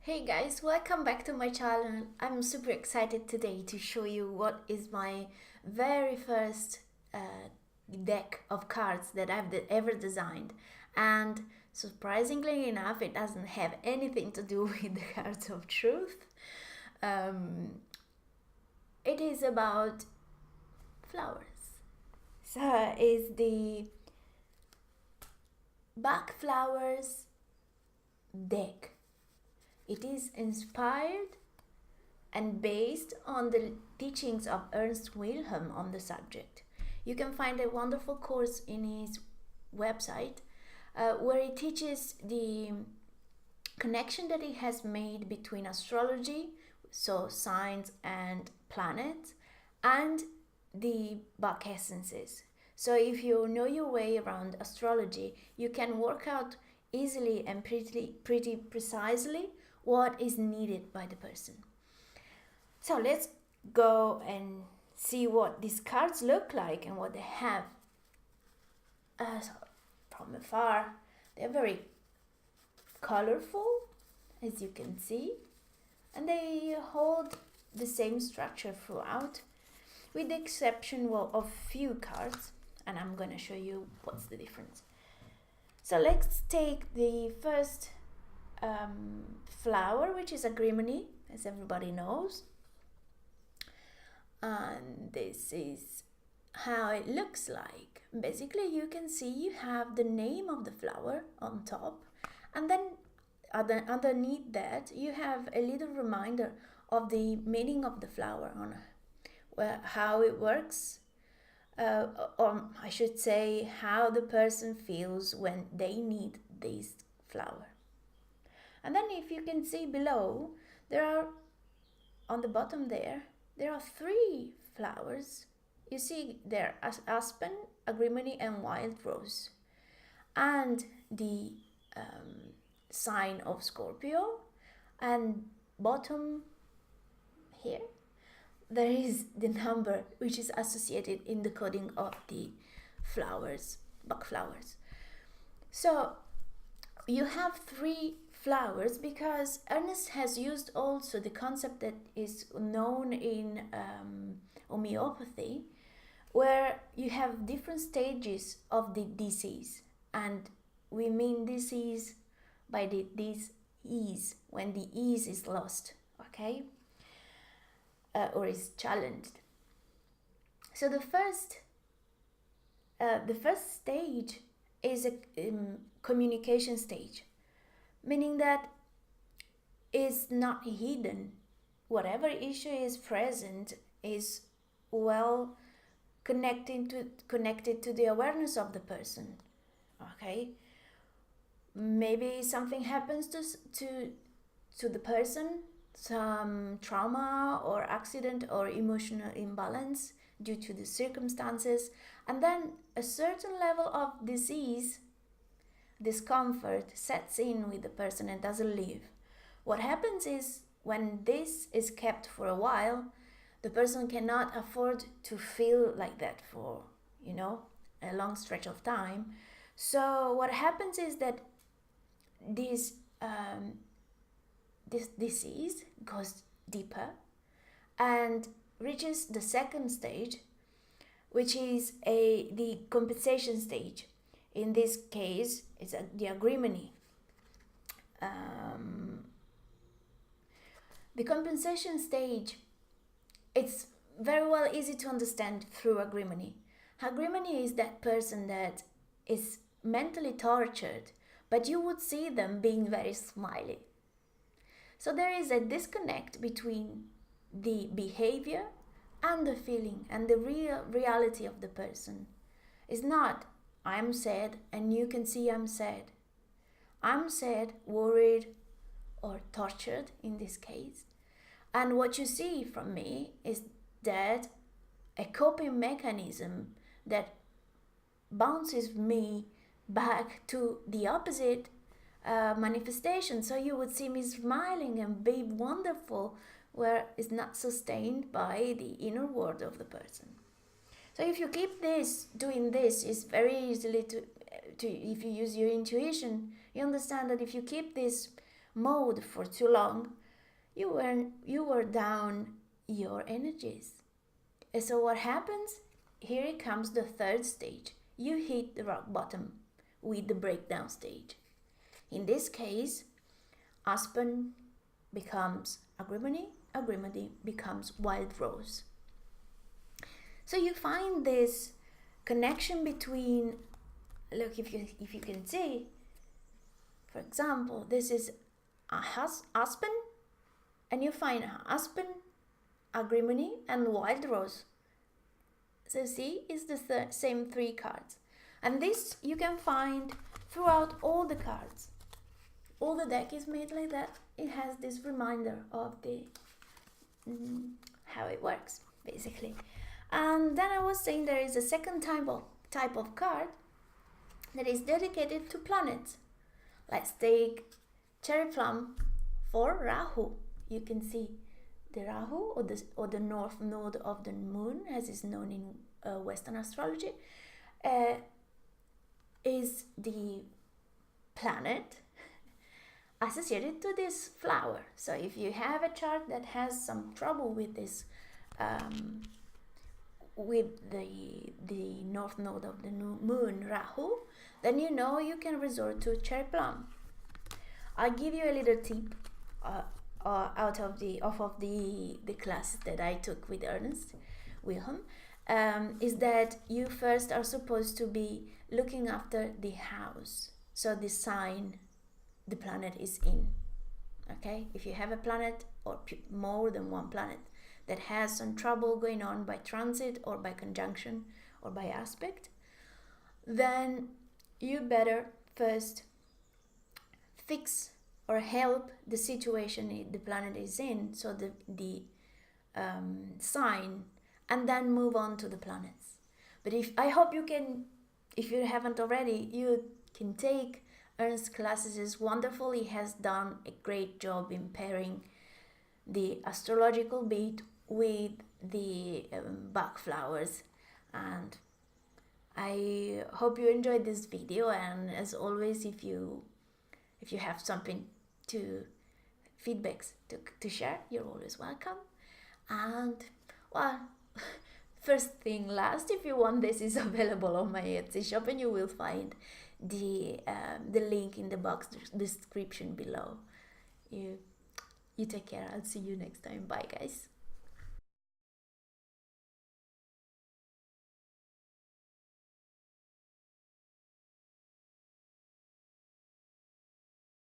Hey guys, welcome back to my channel. I'm super excited today to show you what is my very first deck of cards that I've ever designed. And surprisingly enough, it doesn't have anything to do with the cards of truth. It is about flowers. So it's the Bach Flowers deck. It is inspired and based on the teachings of Ernst Wilhelm on the subject. You can find a wonderful course in his website where he teaches the connection that he has made between astrology, so signs and planets, and the Bach essences. So if you know your way around astrology, you can work out easily and pretty precisely what is needed by the person. So let's go and see what these cards look like and what they have. So from afar, they're very colorful, as you can see, and they hold the same structure throughout, with the exception of few cards, and I'm gonna show you what's the difference. So let's take the first flower, which is agrimony, as everybody knows. And this is how it looks like. Basically, you can see you have the name of the flower on top, and then underneath that you have a little reminder of the meaning of the flower, on how it works, or I should say how the person feels when they need this flower. And then if you can see below, there are, on the bottom there are three flowers. You see there, aspen, agrimony, and wild rose. And the sign of Scorpio, and bottom here there is the number which is associated in the coding of the flowers, Bach flowers. So you have three flowers because Ernst has used also the concept that is known in homeopathy, where you have different stages of the disease, and we mean disease by the dis-ease, when the ease is lost, okay, or is challenged. So the first stage is a communication stage, meaning that is not hidden. Whatever issue is present is well connected to the awareness of the person. Okay, maybe something happens to the person, some trauma or accident or emotional imbalance due to the circumstances, and then a certain level of disease, discomfort sets in with the person and doesn't leave. What happens is, when this is kept for a while, the person cannot afford to feel like that for a long stretch of time. So what happens is that this disease goes deeper and reaches the second stage, which is the compensation stage. In this case, it's the agrimony. The compensation stage, it's very well easy to understand through agrimony. Agrimony is that person that is mentally tortured, but you would see them being very smiley. So there is a disconnect between the behavior and the feeling and the reality of the person. It's not, I'm sad and you can see I'm sad. I'm sad, worried, or tortured in this case. And what you see from me is that a coping mechanism that bounces me back to the opposite manifestation. So you would see me smiling and be wonderful, where it's not sustained by the inner world of the person. So if you keep doing this, it's very easily to if you use your intuition, you understand that if you keep this mode for too long, you were down your energies. And so what happens? Here comes the third stage. You hit the rock bottom with the breakdown stage. In this case, aspen becomes agrimony, agrimony becomes wild rose. So you find this connection between, look, if you can see, for example, this is a aspen, and you find aspen, agrimony, and wild rose. So see, it's the same 3 cards. And this you can find throughout all the cards. All the deck is made like that. It has this reminder of the how it works, basically. And then I was saying there is a second type of card that is dedicated to planets. Let's take cherry plum for Rahu. You can see the Rahu, or the north node of the moon, as is known in Western astrology, is the planet associated to this flower. So if you have a chart that has some trouble with this, with the north node of the moon, Rahu, then you know you can resort to cherry plum. I'll give you a little tip out of the class that I took with Ernst Wilhelm, is that you first are supposed to be looking after the house, so the sign the planet is in. Okay, if you have a planet or more than one planet that has some trouble going on by transit or by conjunction or by aspect, then you better first fix or help the situation the planet is in, so the sign, and then move on to the planets. But I hope you can, if you haven't already, you can take Ernst's classes. Is wonderful. He has done a great job in pairing the astrological beat with the Bach flowers, and I hope you enjoyed this video. And as always, if you have something to feedbacks to share, you're always welcome. And well, first thing last, if you want, this is available on my Etsy shop, and you will find the link in the box description below. You take care. I'll see you next time. Bye, guys.